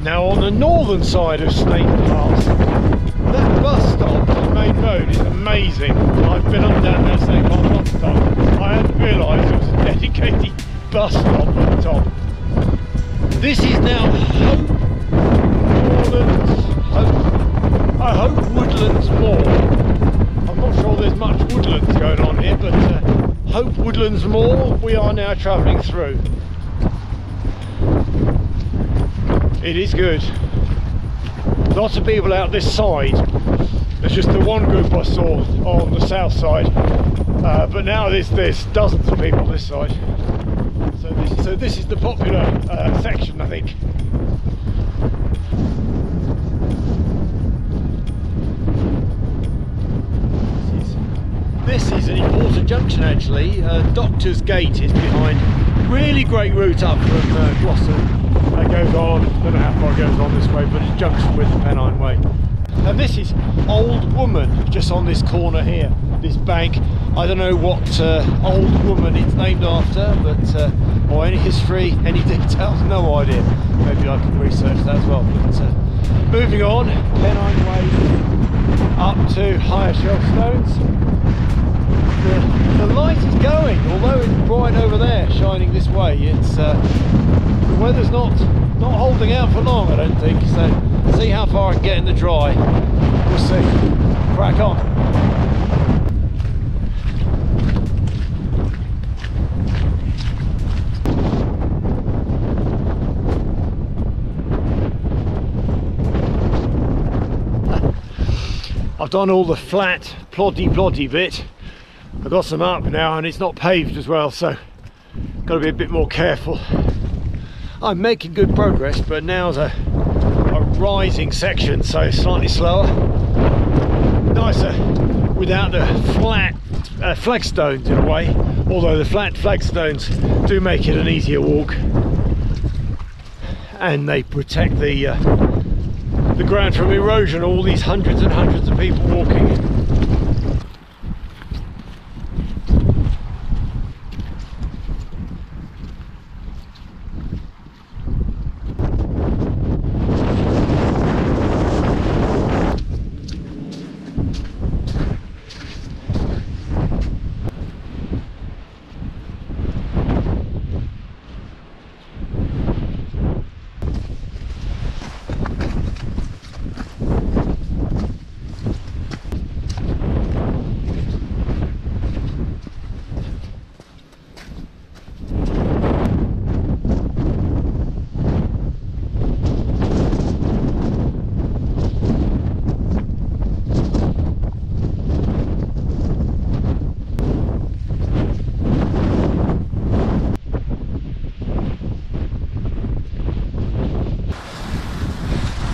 Now on the northern side of Snake Pass, that bus stop on the main road is amazing. I've been up and down that Snake Pass lots of times. I hadn't realised it was a dedicated bus stop at the top. This is now Hope Woodlands Moor. I'm not sure there's much woodlands going on here, but Hope Woodlands Moor we are now travelling through. It is good. Lots of people out this side. There's just the one group I saw on the south side, but now there's dozens of people this side. So this is the popular section, I think. This is an important junction actually. Doctor's Gate is behind. Really great route up from Glossop. That goes on, I don't know how far it goes on this way, but it's junction with the Pennine Way. And this is Old Woman, just on this corner here, this bank. I don't know what Old Woman it's named after, but or any history, any details, no idea. Maybe I can research that as well. But moving on, Pennine Way up to Higher Shelf Stones. The light is going, although it's bright over there, shining this way. It's the weather's not holding out for long, I don't think. So see how far I can get in the dry. We'll see. Crack on. I've done all the flat, ploddy bit. I've got some up now and it's not paved as well, so got to be a bit more careful. I'm making good progress, but now's a rising section, so slightly slower. Nicer without the flat flagstones in a way, although the flat flagstones do make it an easier walk and they protect the ground from erosion. All these hundreds and hundreds of people walking.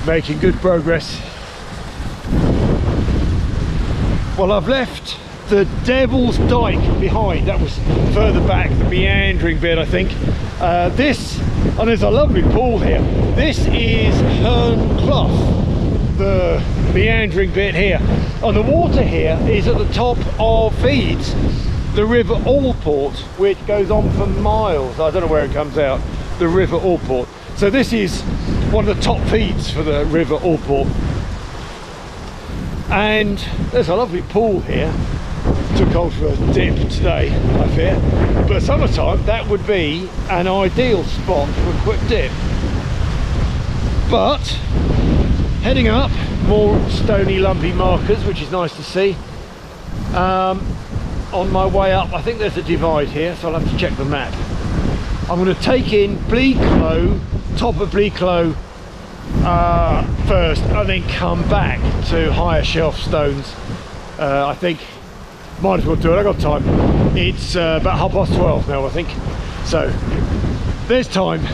Making good progress. Well, I've left the Devil's Dyke behind. That was further back, the meandering bit, I think. And there's a lovely pool here. This is Hern Clough, the meandering bit here. And the water here is at the top of feeds the River Allport, which goes on for miles. I don't know where it comes out, the River Allport. So this is one of the top feeds for the River Allport. And there's a lovely pool here. Took hold for a dip today, I fear. But summertime, that would be an ideal spot for a quick dip. But heading up, more stony, lumpy markers, which is nice to see. On my way up, I think there's a divide here, so I'll have to check the map. I'm going to take in Bleaklow, top of Bleaklow first, and then come back to Higher Shelf Stones. I think might as well do it. I've got time. It's about 12:30 now, I think. So there's time.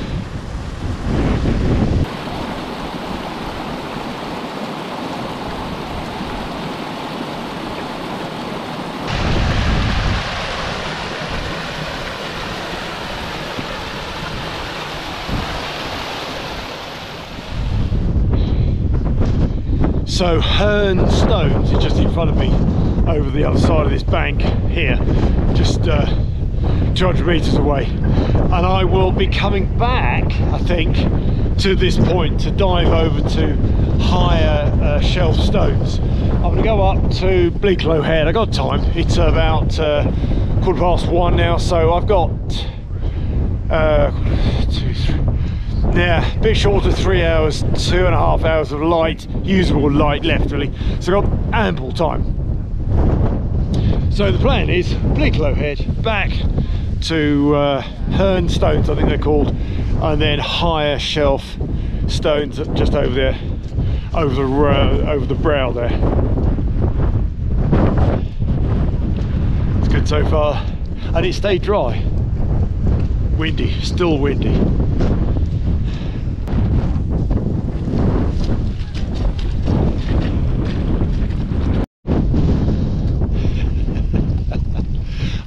So Hern Stones is just in front of me over the other side of this bank here. Just 200 metres away, and I will be coming back, I think, to this point to dive over to higher shelf stones. I'm going to go up to Bleaklow Head. I got time. It's about 1:15 now, so I've got 2, 3, yeah, a bit short of 3 hours, 2.5 hours of light, usable light left really, so I've got ample time. So the plan is Bleaklow Head, back to Hern Stones, I think they're called, and then higher shelf stones just over there, over the brow there. It's good so far, and it stayed dry. Windy, still windy.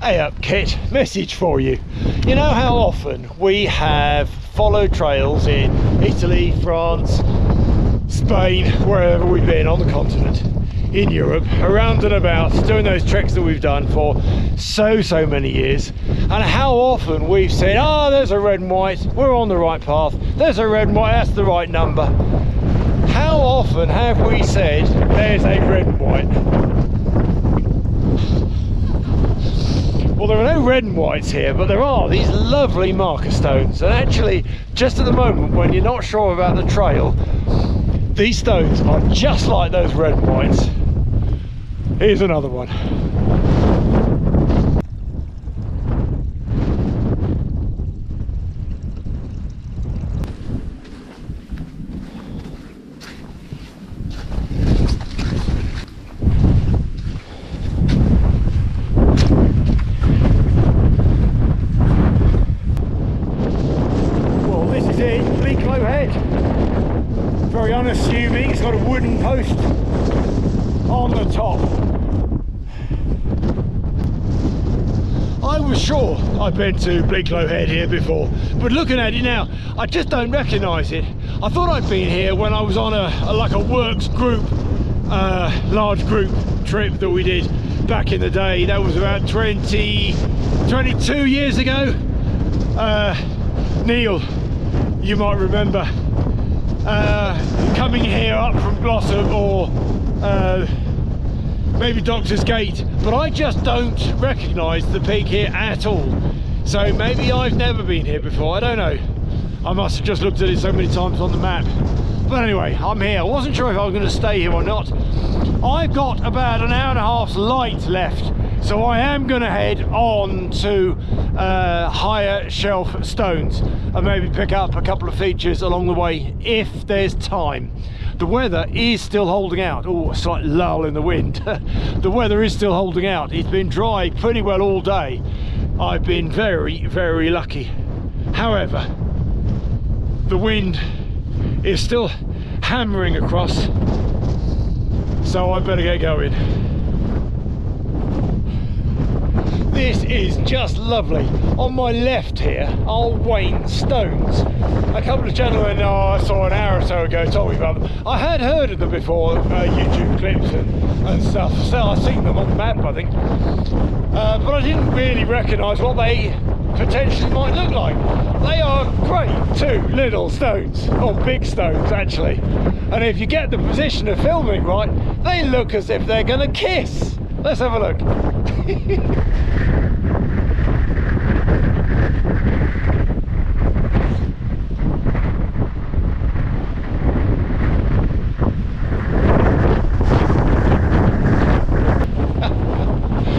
Hey up Kit, message for you. You know how often we have followed trails in Italy, France, Spain, wherever we've been on the continent, in Europe, around and about, doing those treks that we've done for so many years, and how often we've said, oh, there's a red and white, we're on the right path, there's a red and white, that's the right number. How often have we said there's a red and white? Well, there are no red and whites here, but there are these lovely marker stones, and actually just at the moment when you're not sure about the trail, these stones are just like those red and whites. Here's another one. Bleaklow Head. Very unassuming, it's got a wooden post on the top. I was sure I'd been to Bleaklow Head here before, but looking at it now, I just don't recognise it. I thought I'd been here when I was on like a works group, large group trip that we did back in the day. That was about 22 years ago. Neil, you might remember coming here up from Glossop or maybe Doctor's Gate, but I just don't recognise the peak here at all. So maybe I've never been here before, I don't know. I must have just looked at it so many times on the map. But anyway, I'm here. I wasn't sure if I was going to stay here or not. I've got about an hour and a half's light left, so I am going to head on to higher shelf stones and maybe pick up a couple of features along the way if there's time. The weather is still holding out. Oh, a slight lull in the wind. The weather is still holding out. It's been dry pretty well all day. I've been very lucky. However, the wind is still hammering across, so I better get going. This is just lovely. On my left here are Wain Stones. A couple of gentlemen I saw an hour or so ago told me about them. I had heard of them before, YouTube clips and stuff, so I've seen them on the map I think, but I didn't really recognise what they potentially might look like. They are great, 2 little stones, or big stones actually, and if you get the position of filming right, they look as if they're gonna kiss. Let's have a look.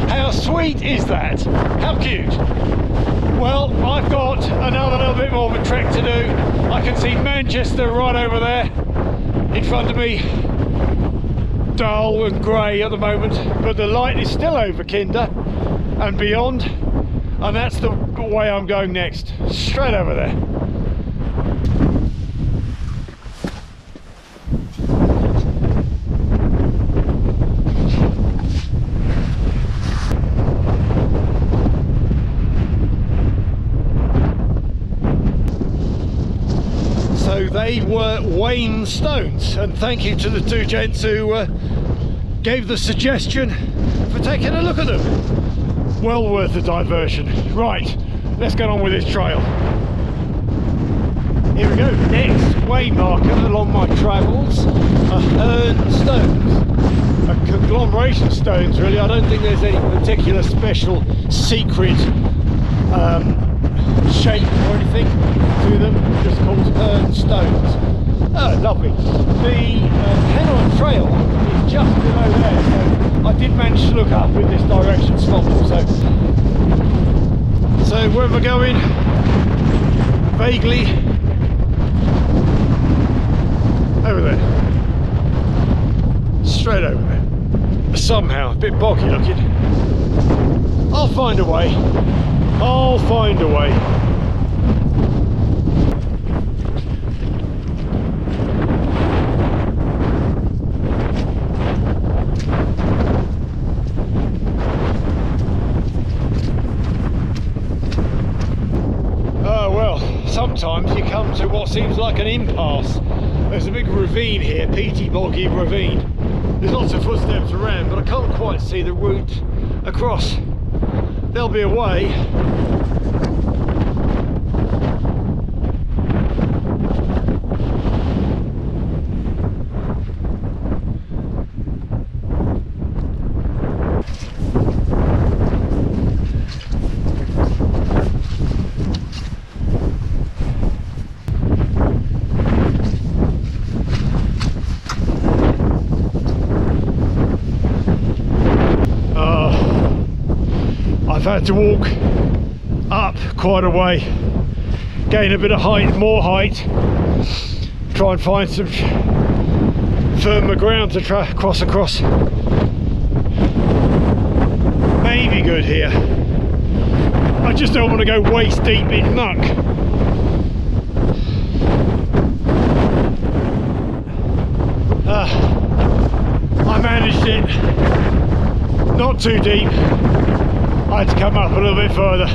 How sweet is that? How cute. Well, I've got another little bit more of a trek to do. I can see Manchester right over there in front of me. Dull and grey at the moment, but the light is still over Kinder and beyond, and that's the way I'm going next, straight over there. So they were Wain Stones, and thank you to the 2 gents who gave the suggestion for taking a look at them. well worth the diversion. Right, let's get on with this trail. Here we go, next waymarker along my travels are Hern Stones. A conglomeration of stones really. I don't think there's any particular special secret shape or anything to them, just called Hern Stones. Oh, lovely. The Pennine Trail is just below there, so I did manage to look up in this direction slightly. So where am I going? Vaguely over there. Straight over there. Somehow, a bit boggy looking. I'll find a way. I'll find a way. Sometimes you come to what seems like an impasse. There's a big ravine here, peaty boggy ravine. There's lots of footsteps around, but I can't quite see the route across. There'll be a way. I've had to walk up quite a way, gain a bit of height, more height, try and find some firmer ground to cross across. Maybe good here. I just don't want to go waist deep in muck. I managed it, not too deep. I had to come up a little bit further.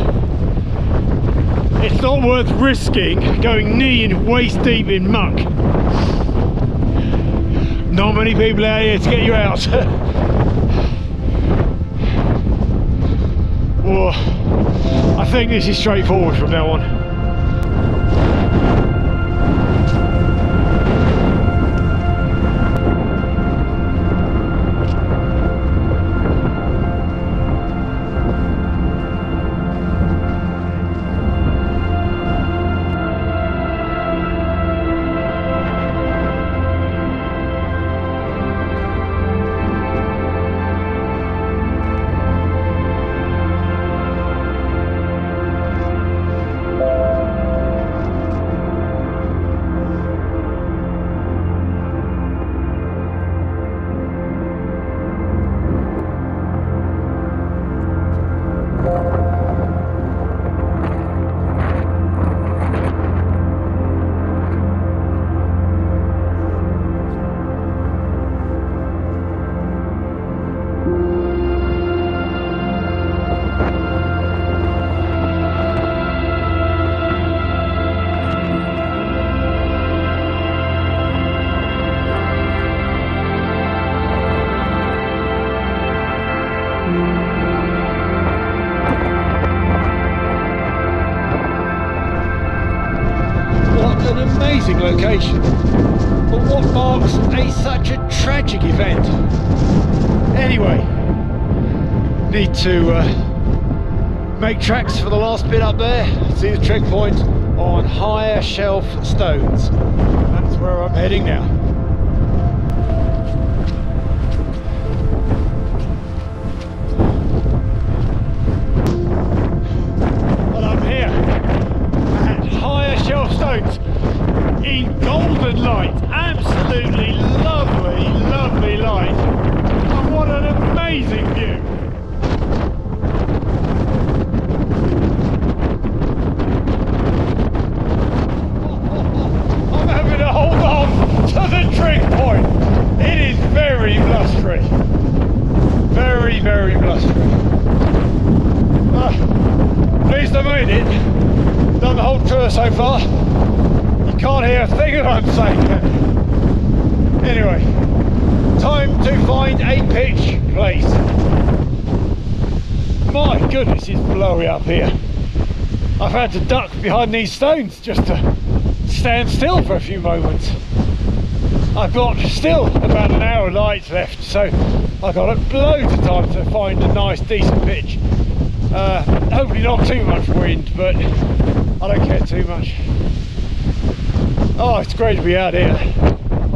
It's not worth risking going knee and waist deep in muck. Not many people out here to get you out. Whoa. I think this is straightforward from now on. Location, but what marks such a tragic event? Anyway, need to make tracks for the last bit up there. See the Trig point on higher shelf stones. That's where I'm heading now. Well, I'm here at higher shelf stones. In golden light, absolutely lovely, lovely light, and what an amazing view. I'm having to hold on to the Trig point. It is very blustery, very, very blustery. At least I made it, done the whole tour so far. Can't hear a thing that I'm saying. Anyway, time to find a pitch place. my goodness, it's blowy up here. I've had to duck behind these stones just to stand still for a few moments. I've got still about an hour of lights left, so I've got loads of time to find a nice decent pitch. Hopefully not too much wind, but I don't care too much. Oh, it's great to be out here.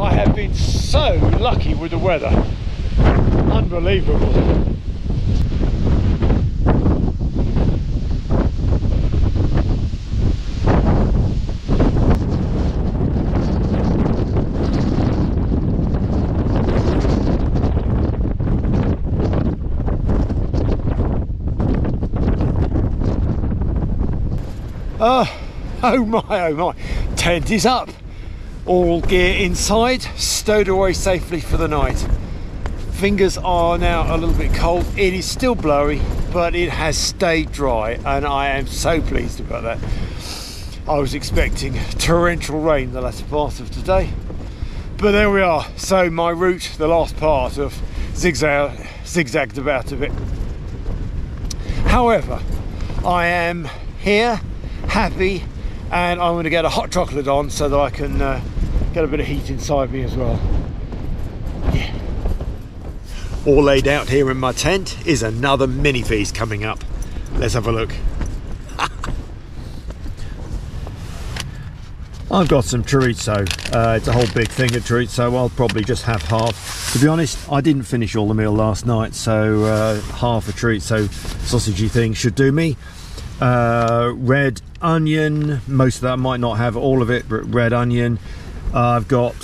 I have been so lucky with the weather. Unbelievable. Oh my, tent is up, all gear inside, stowed away safely for the night. Fingers are now a little bit cold. It is still blowy, but it has stayed dry, and I am so pleased about that. I was expecting torrential rain the latter part of today, but there we are. So my route, the last part of zigzagged about a bit. However, I am here, happy, and I'm going to get a hot chocolate on so that I can get a bit of heat inside me as well. Yeah. All laid out here in my tent is another mini feast coming up. Let's have a look. I've got some chorizo. It's a whole big thing of chorizo. I'll probably just have half. To be honest, I didn't finish all the meal last night, so half a chorizo sausagey thing should do me. Red onion, most of that I might not have all of it, but red onion. I've got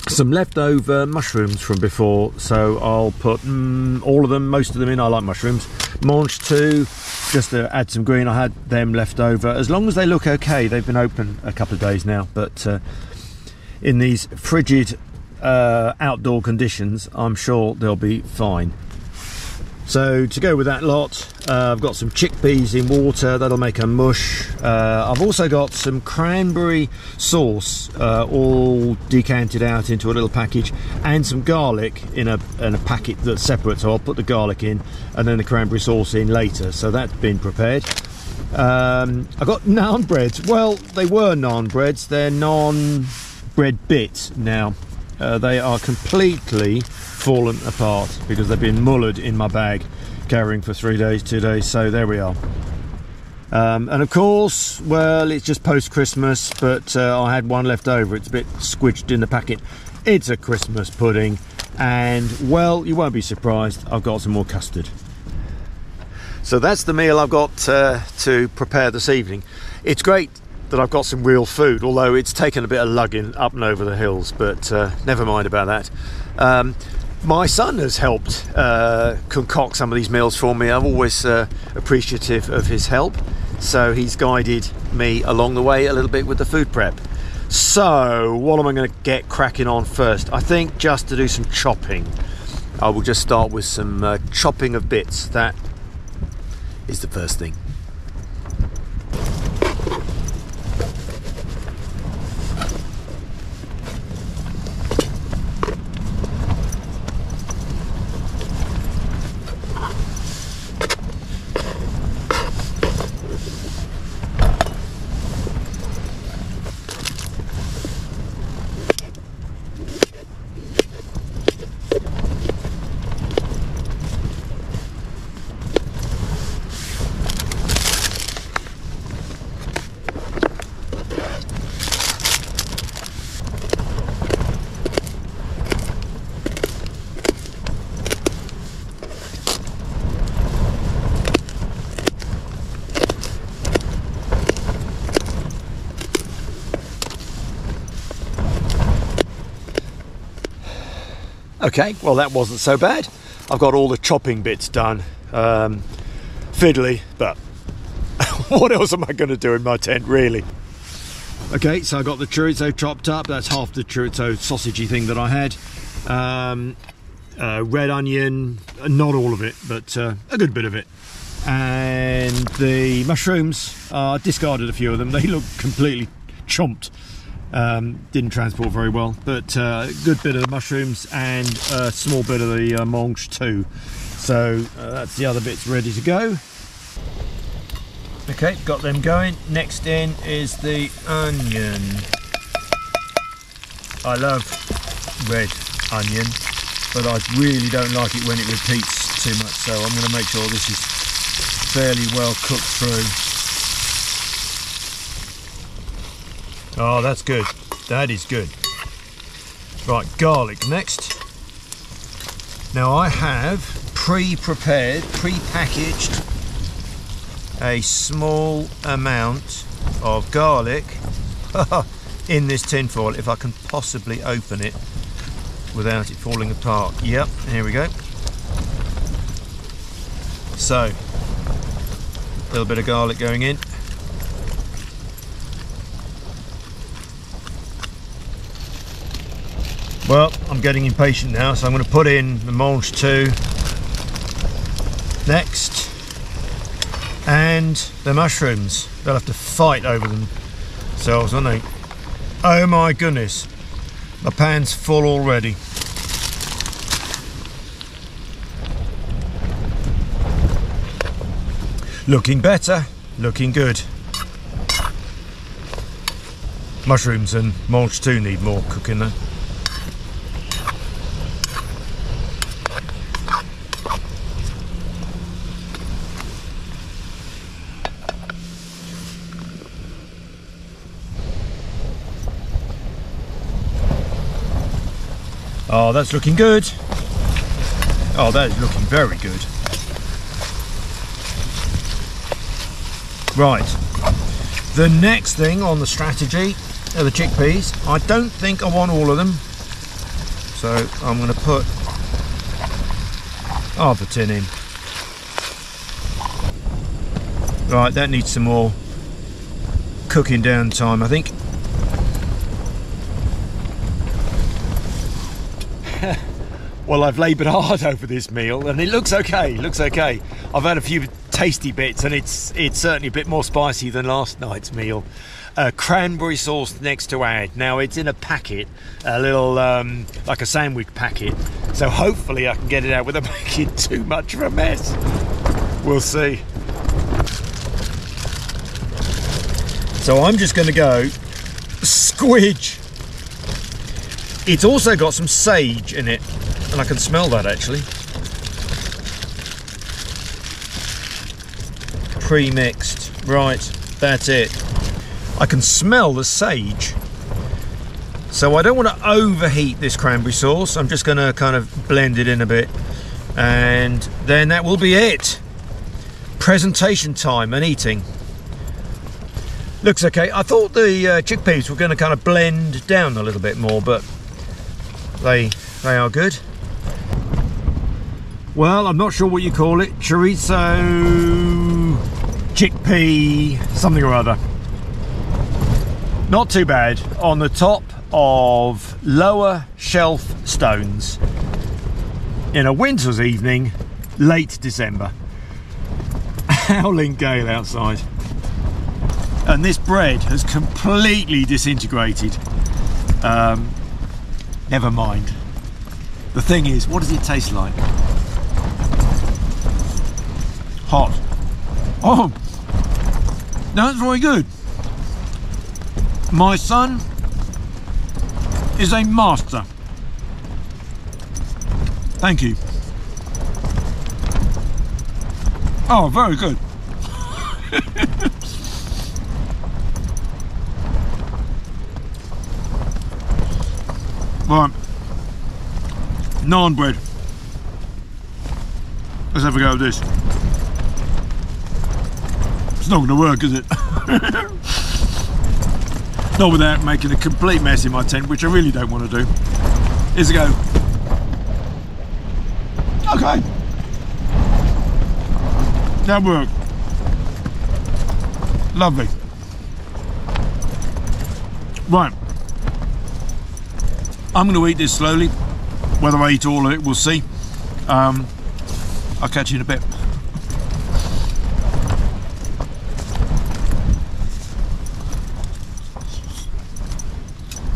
some leftover mushrooms from before, so I'll put all of them, most of them in. I like mushrooms. Mange too, just to add some green. I had them left over, as long as they look okay. They've been open a couple of days now, but in these frigid outdoor conditions, I'm sure they'll be fine. So to go with that lot, I've got some chickpeas in water, that'll make a mush. I've also got some cranberry sauce, all decanted out into a little package, and some garlic in a packet that's separate, so I'll put the garlic in and then the cranberry sauce in later, so that's been prepared. I've got naan breads. Well, they were naan breads, they're naan bread bits now. They are completely fallen apart because they've been mullered in my bag, carrying for 2 days, so there we are. And of course, well, it's just post-Christmas, but I had one left over. It's a bit squidged in the packet. It's a Christmas pudding, and well, you won't be surprised, I've got some more custard. So that's the meal I've got to prepare this evening. It's great that I've got some real food, although it's taken a bit of lugging up and over the hills, but never mind about that. My son has helped concoct some of these meals for me. I'm always appreciative of his help, so he's guided me along the way a little bit with the food prep. So what am I going to get cracking on first? I think just to do some chopping. I will just start with some chopping of bits. That is the first thing. Okay, well that wasn't so bad. I've got all the chopping bits done. Fiddly, but what else am I going to do in my tent, really? Okay, so I got the chorizo chopped up. That's half the chorizo sausagey thing that I had. Red onion, not all of it, but a good bit of it. And the mushrooms, I discarded a few of them. They look completely chomped. Didn't transport very well, but a good bit of the mushrooms and a small bit of the mange too. So that's the other bits ready to go. Okay, got them going. Next in is the onion. I love red onion, but I really don't like it when it repeats too much, so I'm going to make sure this is fairly well cooked through. Oh, that's good. That is good. Right, garlic next. Now I have pre-prepared, pre-packaged a small amount of garlic in this tin foil, if I can possibly open it without it falling apart. Yep, here we go. So, a little bit of garlic going in. Well, I'm getting impatient now, so I'm going to put in the Mange 2 next, and the mushrooms. They'll have to fight over themselves, won't they? Oh my goodness, my pan's full already. Looking better, looking good. Mushrooms and Mange 2 need more cooking though. Oh, that's looking good. Oh, that is looking very good. Right, the next thing on the strategy are the chickpeas. I don't think I want all of them, so I'm going to put half a tin in. Right, that needs some more cooking down time, I think. Well, I've laboured hard over this meal and it looks okay, I've had a few tasty bits and it's certainly a bit more spicy than last night's meal. Cranberry sauce next to add. Now it's in a packet, a little like a sandwich packet, so hopefully I can get it out without making too much of a mess. We'll see. So I'm just going to go squidge. It's also got some sage in it, and I can smell that actually. Pre-mixed, right, that's it. I can smell the sage. So I don't want to overheat this cranberry sauce. I'm just going to kind of blend it in a bit, and then that will be it. Presentation time and eating. Looks okay. I thought the chickpeas were going to kind of blend down a little bit more, but they are good. Well, I'm not sure what you call it. Chorizo, chickpea, something or other. Not too bad. On the top of lower shelf stones in a winter's evening, late December. Howling gale outside. And this bread has completely disintegrated. Never mind. The thing is, what does it taste like? Hot. Oh, that's very good. My son is a master. Thank you. Oh, very good. Right, naan bread. Let's have a go at this. It's not going to work, is it? Not without making a complete mess in my tent, which I really don't want to do. Here's a go. Okay. That worked. Lovely. Right. I'm going to eat this slowly. Whether I eat all of it, we'll see. I'll catch you in a bit.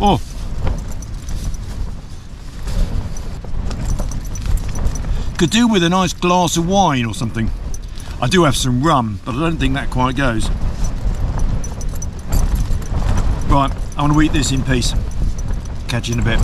Oh, Could do with a nice glass of wine or something. I do have some rum, but I don't think that quite goes. Right, I want to eat this in peace. Catch you in a bit.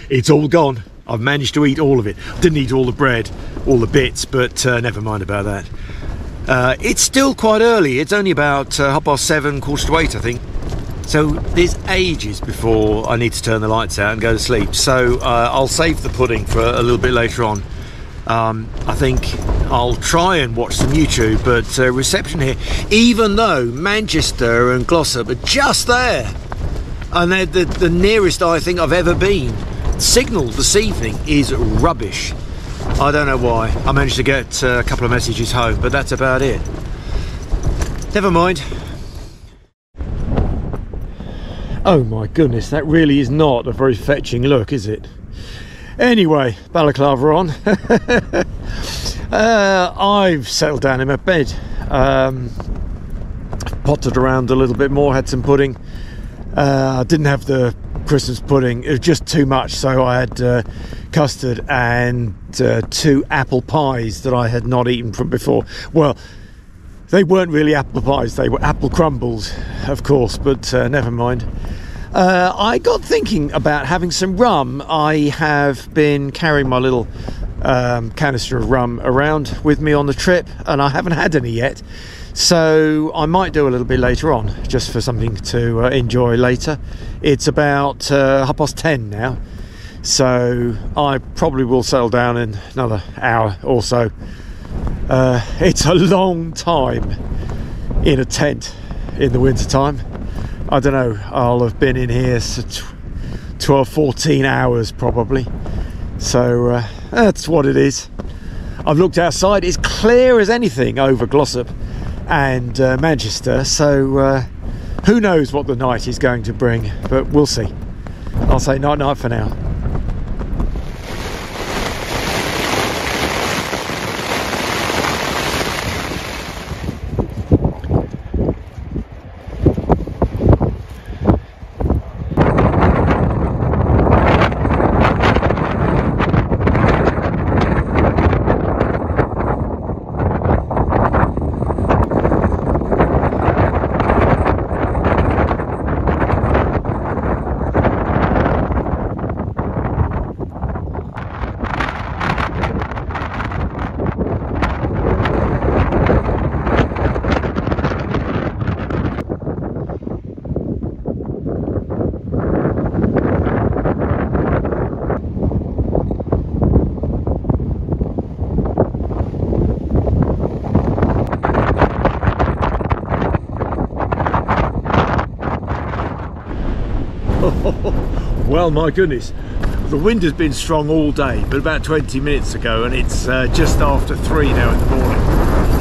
It's all gone. I've managed to eat all of it. Didn't eat all the bread, all the bits, but never mind about that. It's still quite early. It's only about 7:30, 8:15, I think. So there's ages before I need to turn the lights out and go to sleep. So I'll save the pudding for a little bit later on. I think I'll try and watch some YouTube, but reception here, even though Manchester and Glossop are just there, and they're the nearest I think I've ever been, signal this evening is rubbish. I don't know why. I managed to get a couple of messages home, but that's about it. Never mind. Oh my goodness, that really is not a very fetching look, is it? Anyway, balaclava on. I've settled down in my bed. Pottered around a little bit more, had some pudding. I didn't have the Christmas pudding, it was just too much, so I had custard and 2 apple pies that I had not eaten from before. Well, they weren't really apple pies, they were apple crumbles, of course, but never mind. I got thinking about having some rum. I have been carrying my little canister of rum around with me on the trip, and I haven't had any yet, so I might do a little bit later on, just for something to enjoy later. It's about 10:30 now, so I probably will settle down in another hour or so. It's a long time in a tent in the winter time. I don't know, I'll have been in here 12, 14 hours probably. So that's what it is. I've looked outside, it's clear as anything over Glossop and Manchester, so who knows what the night is going to bring, but we'll see. I'll say night night for now. Well, my goodness, the wind has been strong all day, but about 20 minutes ago, and it's just after 3 now in the morning,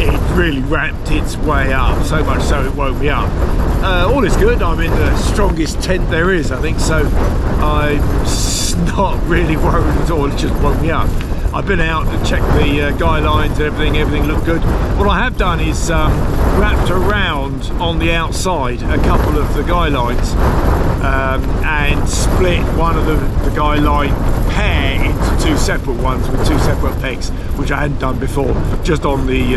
it really ramped its way up, so much so it woke me up. All is good. I'm in the strongest tent there is, I think, so I'm not really worried at all. It just woke me up. I've been out and checked the guy lines and everything looked good. What I have done is wrapped around on the outside a couple of the guy lines and split one of the guy line pair into 2 separate ones with 2 separate pegs, which I hadn't done before, just on the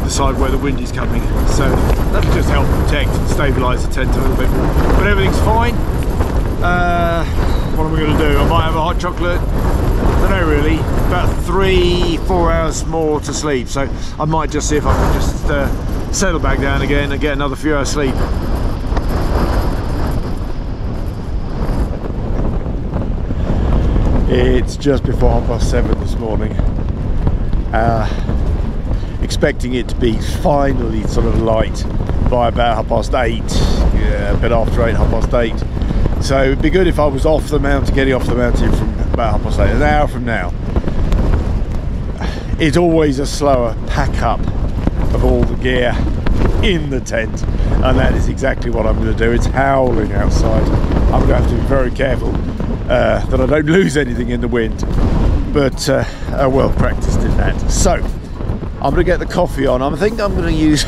side where the wind is coming. So that'll just help protect and stabilise the tent a little bit more. But everything's fine. What am I going to do? I might have a hot chocolate. I don't know really. About 3-4 hours more to sleep, so I might just see if I can just settle back down again and get another few hours sleep. It's just before 7:30 this morning. Expecting it to be finally sort of light by about 8:30, yeah, a bit after 8, 8:30. So it'd be good if I was off the mountain, getting off the mountain from about 8:30, an hour from now. It's always a slower pack up of all the gear in the tent, and that is exactly what I'm going to do. It's howling outside. I'm going to have to be very careful that I don't lose anything in the wind, but well practiced in that. So I'm going to get the coffee on. I think I'm going to use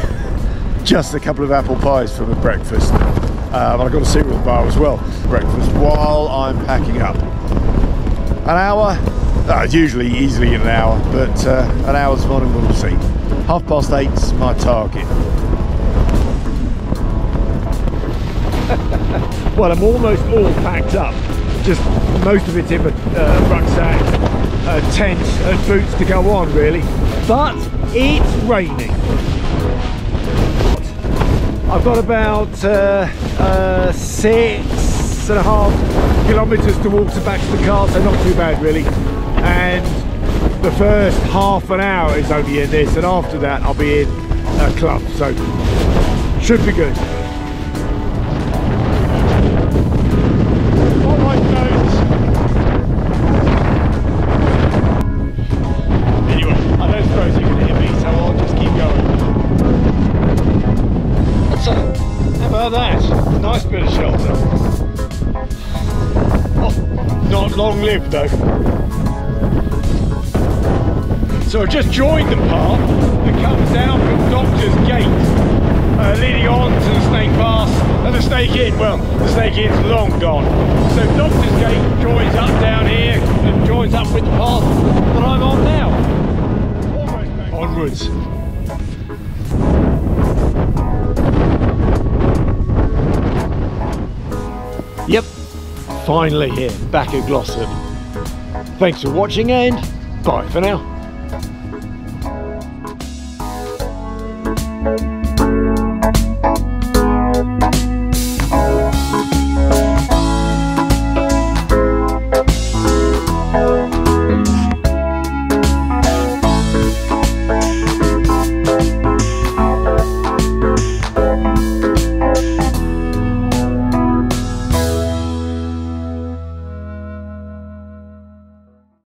just a couple of apple pies for my breakfast. But I've got a cereal bar as well, breakfast, while I'm packing up. An hour, usually easily in an hour, but an hour this morning we'll see. 8:30's my target. Well, I'm almost all packed up. Just most of it's in the rucksack, tent and boots to go on really. But it's raining. I've got about 6.5 kilometres to walk back to the car, so not too bad really. And the first half an hour is only in this, and after that I'll be in a club, so should be good. Alright folks. Anyway, I don't suppose you can hear me, so I'll just keep going. So, how about that? Nice bit of shelter. Oh, not long lived though. So I've just joined the path that comes down from Doctor's Gate, leading on to the Snake Pass and the Snake Inn. Well, the Snake Inn's long gone. So Doctor's Gate joins up down here and joins up with the path that I'm on now. Almost back. Onwards. Yep, finally here, back at Glossop. Thanks for watching and bye for now.